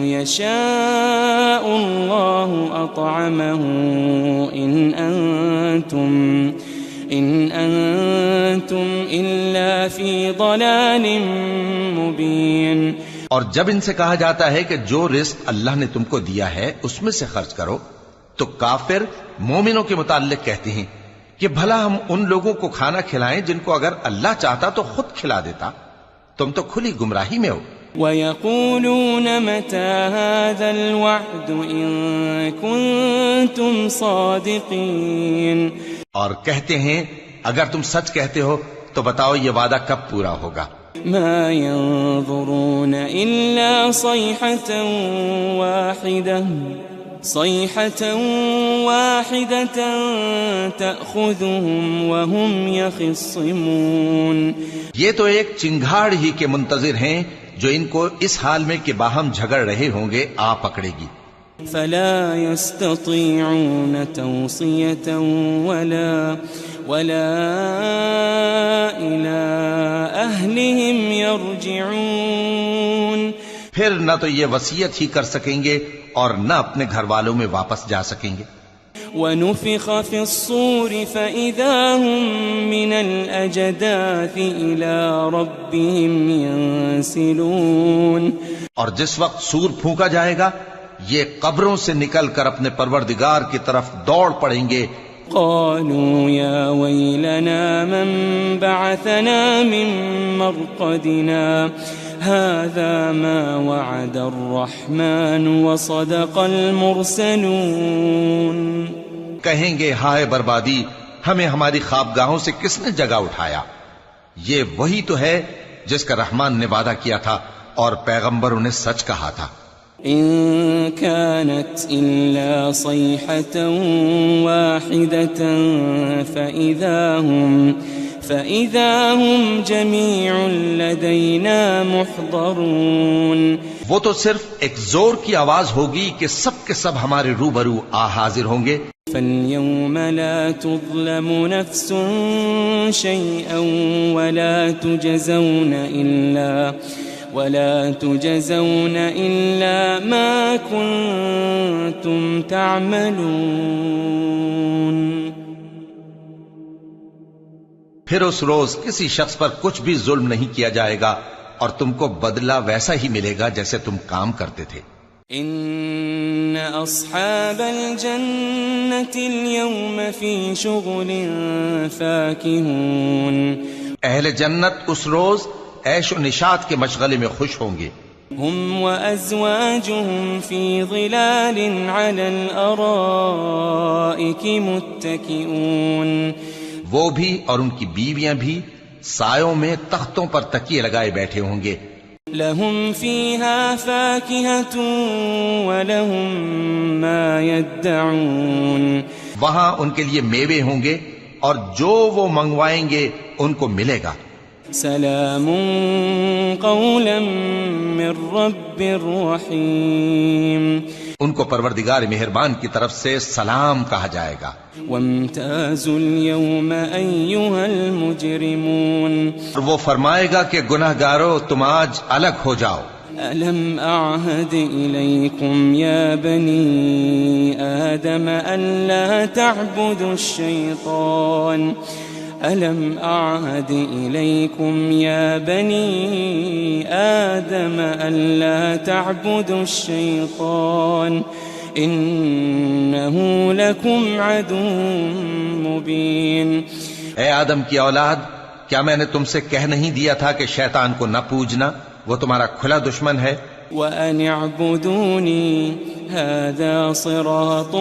يشاء الله أطعمه إن أنتم إلا في ضلال مبين. اور جب ان سے کہا جاتا ہے کہ جو رزق اللہ نے تم کو دیا ہے اس میں سے خرچ کرو تو کافر مومنوں کے متعلق کہتے ہیں کہ بھلا ہم ان لوگوں کو کھانا کھلائیں جن کو اگر اللہ چاہتا تو خود کھلا دیتا. تم تو کھلی گمراہی میں ہو. وَيَقُولُونَ مَتَى هَذَا الْوَعْدُ إِن كُنتُمْ صَادِقِينَ. اور کہتے ہیں اگر تم سچ کہتے ہو تو بتاؤ یہ وعدہ کب پورا ہوگا. ما ينظرون إلا صيحة واحدة تأخذهم وهم يخصمون. یہ تو ایک چنگھاڑ ہی کے منتظر ہیں جو ان کو اس حال میں کہ باہم جھگڑ رہے ہوں گے آ پکڑے گی. فلا يستطيعون توصية ولا إلى أهلهم يرجعون. پھر نہ تو یہ وصیت ہی کر سکیں گے اور نہ اپنے گھر والوں میں واپس جا سکیں گے. ونفخ في الصور فإذا هم من الأجداث إلى ربهم ينسلون. اور جس وقت سور پھونکا جائے گا یہ قبروں سے نکل کر اپنے پروردگار کی طرف دوڑ پڑیں گے. قالوا يا ويلنا من بعثنا من مرقدنا هذا ما وعد الرحمن وصدق المرسلون. کہیں گے ہائے بربادی ہمیں ہماری خوابگاہوں سے کس نے جگہ اٹھایا. یہ وہی تو ہے جس کا رحمان نے وعدہ کیا تھا اور پیغمبروں نے سچ کہا تھا. إن كانت إلا صيحة واحدة فإذا هم جميع لدينا محضرون. وہ تو صرف ایک زور کی آواز ہوگی کہ سب کے سب ہمارے روبرو آ حاضر ہوں گے. فاليوم لا تظلم نفس شيئا ولا تجزون إلا ما كنتم تعملون. پھر اس روز کسی شخص پر کچھ بھی ظلم نہیں کیا جائے گا اور تم کو بدلہ ویسا ہی ملے گا جیسے تم کام کرتے تھے. ان اصحاب الجنة اليوم في شغل فاكهون. اہل جنت اس روز عیش و نشاط کے مشغلے میں خوش ہوں گے. هم وأزواجهم في ظلال على الأرائك متكئون. وہ بھی اور ان کی بیویاں بھی سایوں میں تختوں پر تکیے لگائے بیٹھے ہوں گے. لهم فيها فاكهة ولهم ما يدعون. وہاں ان کے لیے میوے ہوں گے اور جو وہ منگوائیں گے ان کو ملے گا. سلام قولا من رب رحیم. ان کو پروردگار مہربان کی طرف سے سلام کہا جائے گا. وامتازوا اليوم أيها المجرمون. اور وہ فرمائے گا کہ گناہگارو تم آج الگ ہو جاؤ. ألم أعهد إليكم يا بني آدم ألا تعبدوا الشيطان ألم أعهد إليكم يا بني آدم ألا تعبدوا الشيطان إنه لكم عدو مبين. اے آدم کی اولاد، کیا میں نے تم سے کہہ نہیں دیا تھا کہ شیطان کو نہ پوجنا، وہ تمہارا کھلا دشمن ہے؟ وَأَنِ اعْبُدُونِي هَذَا صِرَاطٌ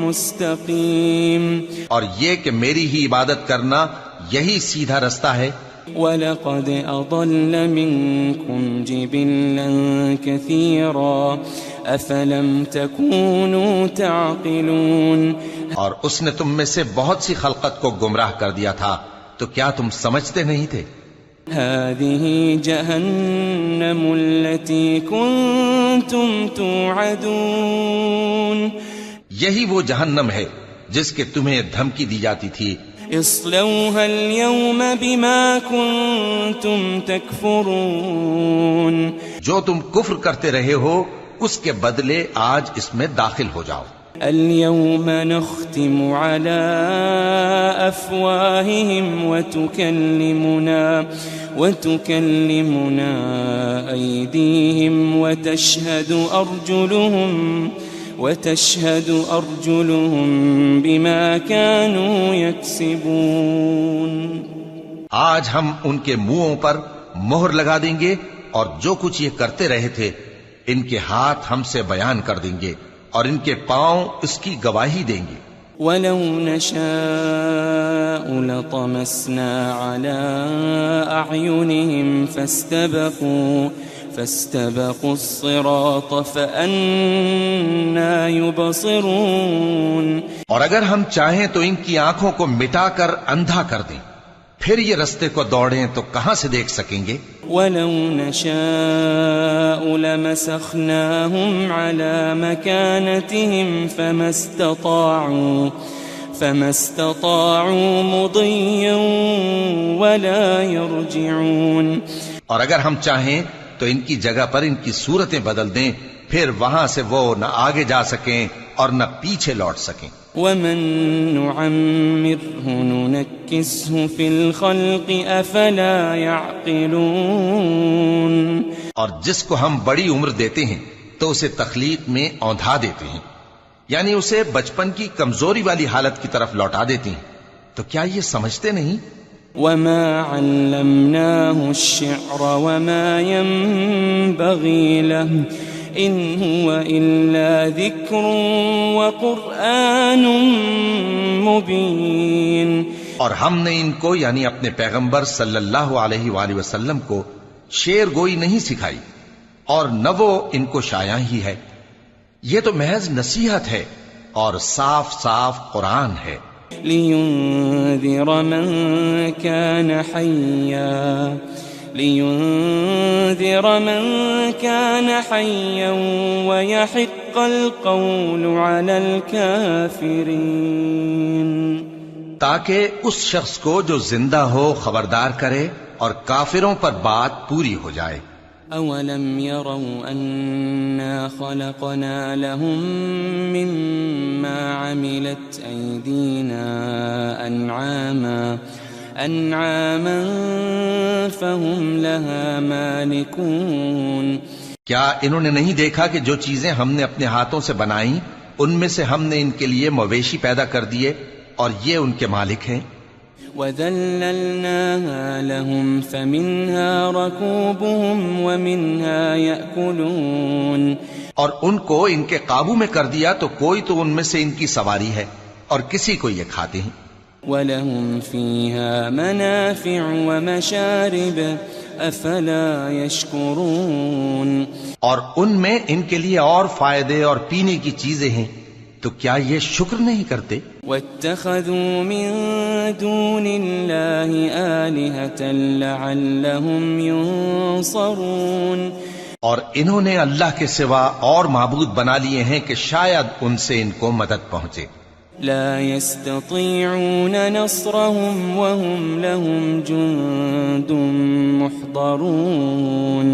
مُسْتَقِيمٌ، اور یہ کہ میری ہی عبادت کرنا یہی سیدھا رستہ ہے۔ وَلَقَدْ أَضَلَّ مِنكُمْ جِبِلًّا كَثِيرًا أَفَلَمْ تَكُونُوا تَعْقِلُونَ، اور اس نے تم میں سے بہت سی خلقت کو گمراہ کر دیا تھا، تو کیا تم سمجھتے نہیں تھے؟ هذه جهنم التي كنتم توعدون، یہی وہ جہنم ہے جس کے تمہیں دھمکی دی جاتی تھی۔ اصلوها اليوم بما كنتم تكفرون، جو تم کفر کرتے رہے ہو اس کے بدلے آج اس میں داخل ہو جاؤ۔ اليوم نختم على أفواههم وتكلمنا أيديهم وتشهد أرجلهم بما كانوا يكسبون۔ آج ہم ان کے منہوں پر مہر لگا دیں گے، اور جو کچھ یہ کرتے رہے تھے ان کے ہاتھ ہم سے بیان کر دیں گے، اور ان کے پاؤں اس کی گواہی دیں گے۔ وَلَوْ نَشَاءُ لَطَمَسْنَا عَلَىٰ أَعْيُنِهِمْ فَاسْتَبَقُوا الصِّرَاطَ فَأَنَّىٰ يُبْصِرُونَ، اور اگر ہم چاہیں تو ان کی آنکھوں کو مٹا کر اندھا کر دیں، پھر یہ رستے کو دوڑیں تو کہاں سے دیکھ سکیں گے؟ وَلَوْ نَشَاءُ لَمَسَخْنَاهُمْ عَلَىٰ مَكَانَتِهِمْ فَمَا اسْتَطَاعُوا مُضِيًّا وَلَا يَرْجِعُونَ، اور اگر ہم چاہیں تو ان کی جگہ پر ان کی صورتیں بدل دیں، پھر وہاں سے وہ نہ آگے جا سکیں اور نہ پیچھے لوٹ سکیں۔ وَمَن نُّعَمِّرْهُ نُنَكِّسْهُ فِي الْخَلْقِ أَفَلَا يَعْقِلُونَ، اور جس کو ہم بڑی عمر دیتے ہیں تو اسے تخلیق میں اوندھا دیتے ہیں، یعنی اسے بچپن کی کمزوری والی حالت کی طرف لوٹا دیتے ہیں، تو کیا یہ سمجھتے نہیں؟ وَمَا عَلَّمْنَاهُ الشِّعْرَ وَمَا يَنبَغِي لَهُ إِنْ هُوَ إِلَّا ذِكْرٌ وَقُرْآنٌ مُبِينٌ، اور ہم نے ان کو یعنی اپنے پیغمبر صلی اللہ علیہ وآلہ وسلم کو شعر گوئی نہیں سکھائی، اور نہ وہ ان کو شایع ہی ہے، یہ تو محض نصیحت ہے اور صاف صاف قرآن ہے۔ لِيُنذِرَ مَن كَانَ حَيًّا وَيَحِقَّ الْقَوْلُ عَلَى الْكَافِرِينَ، تاکہ اس شخص کو جو زندہ ہو خبردار کرے اور کافروں پر بات پوری ہو جائے۔ أَوَلَمْ يَرَوْا أَنَّا خَلَقْنَا لَهُم مِّمَّا عَمِلَتْ أَيْدِينَا أَنْعَامًا فَهُمْ لَهَا مَالِكُونَ، کیا انہوں نے نہیں دیکھا کہ جو چیزیں ہم نے اپنے ہاتھوں سے بنائیں ان میں سے ہم نے ان کے لیے مویشی پیدا کر دیے اور یہ ان کے مالک ہیں۔ وَذَلَّلْنَاهَا لَهُمْ فَمِنْهَا رَكُوبُهُمْ وَمِنْهَا يَأْكُلُونَ، اور ان کو ان کے قابو میں کر دیا تو کوئی تو ان میں سے ان کی سواری ہے اور کسی کو یہ کھاتے ہیں۔ وَلَهُمْ فِيهَا مَنَافِعُ وَمَشَارِبُ أَفَلَا يَشْكُرُونَ، اور ان میں ان کے لیے اور فائدے اور پینے کی چیزیں ہیں، تو کیا یہ شکر نہیں کرتے؟ وَاتَّخَذُوا مِن دُونِ اللَّهِ آلِهَةً لَعَلَّهُمْ يُنصَرُونَ، اور انہوں نے اللہ کے سوا اور معبود بنا لیے ہیں کہ شاید ان سے ان کو مدد پہنچے۔ لا يستطيعون نصرهم وهم لهم جند محضرون،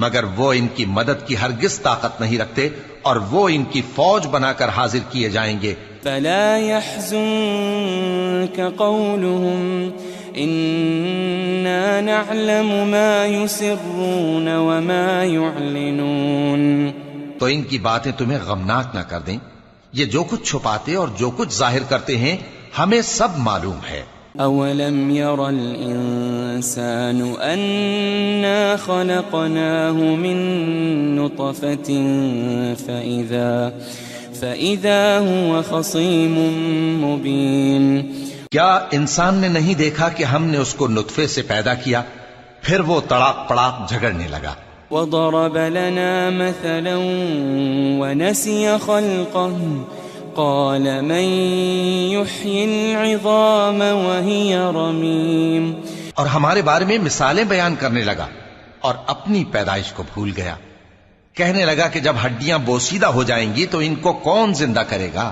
مگر وہ ان کی مدد کی ہرگز طاقت نہیں رکھتے اور وہ ان کی فوج بنا کر حاضر کیے جائیں گے۔ فلا يحزنك قولهم إنا نعلم ما يسرون وما يعلنون، تو ان کی باتیں تمہیں غمناک نہ کر دیں، یہ جو کچھ چھپاتے اور جو کچھ ظاہر کرتے ہیں ہمیں سب معلوم ہے۔ أولم ير الإنسان أنا خلقناه من نطفة فإذا هو خصيم مبين کیا انسان نے نہیں دیکھا کہ ہم نے اس کو نطفے سے پیدا کیا پھر وہ تڑاک پڑاک جھگڑنے لگا. وضرب لنا مثلا ونسي خلقه قال من يحيي العظام وهي رميم. اور ہمارے بارے میں مثالیں بیان کرنے لگا اور اپنی پیدائش کو بھول گیا. کہنے لگا کہ جب ہڈیاں بوسیدہ ہو جائیں گی تو ان کو کون زندہ کرے گا؟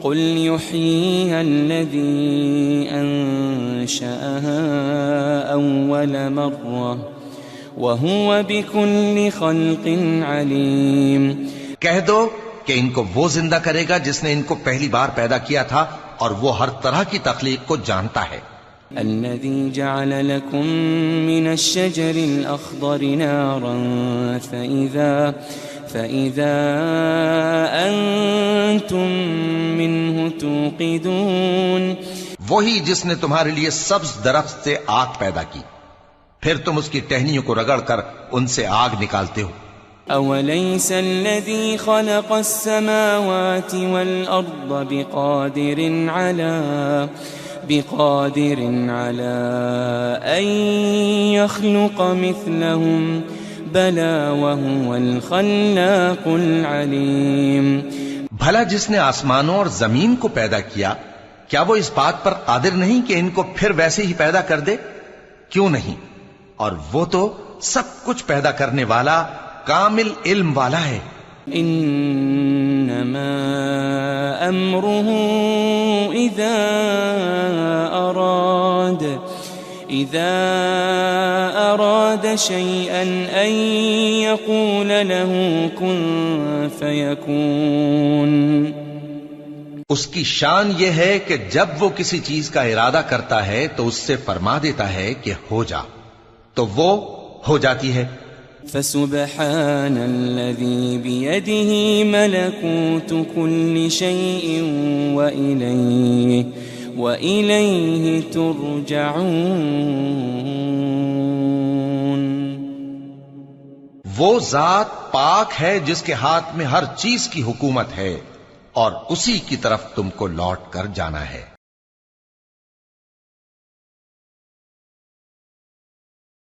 قل يحييها الذي أنشأها أول مرة وهو بكل خلق عليم. کہہ دو کہ ان کو وہ زندہ کرے گا جس نے ان کو پہلی بار پیدا کیا تھا اور وہ ہر طرح کی تخلیق کو جانتا ہے. الذي جعل لكم من الشجر الأخضر نارا فإذا أنتم منه توقدون. وہی جس نے تمہارے لیے سبز درخت سے آگ پیدا کی پھر تم اس کی ٹہنیوں کو رگڑ کر ان سے آگ نکالتے ہو. أوليس الذي خلق السماوات والأرض بقادر على أن يخلق مثلهم بلى وهو الخلاق العليم. بھلا جس نے آسمانوں اور زمین کو پیدا کیا کیا وہ اس بات پر قادر نہیں کہ ان کو پھر ویسے ہی پیدا کر دے؟ کیوں نہیں، اور وہ تو سب کچھ پیدا کرنے والا کامل علم والا ہے. انما امره اذا اراد شيئا ان يقول له كن فيكون. اس کی شان یہ ہے کہ جب وہ کسی چیز کا ارادہ کرتا ہے تو اس سے فرما دیتا ہے کہ ہو جا، تو وہ ہو جاتی ہے. فسبحان الذي بيده ملكوت كل شيء وإليه ترجعون. وہ ذات پاک ہے جس کے ہاتھ میں ہر چیز کی حکومت ہے اور اسی کی طرف تم کو لوٹ کر جانا ہے.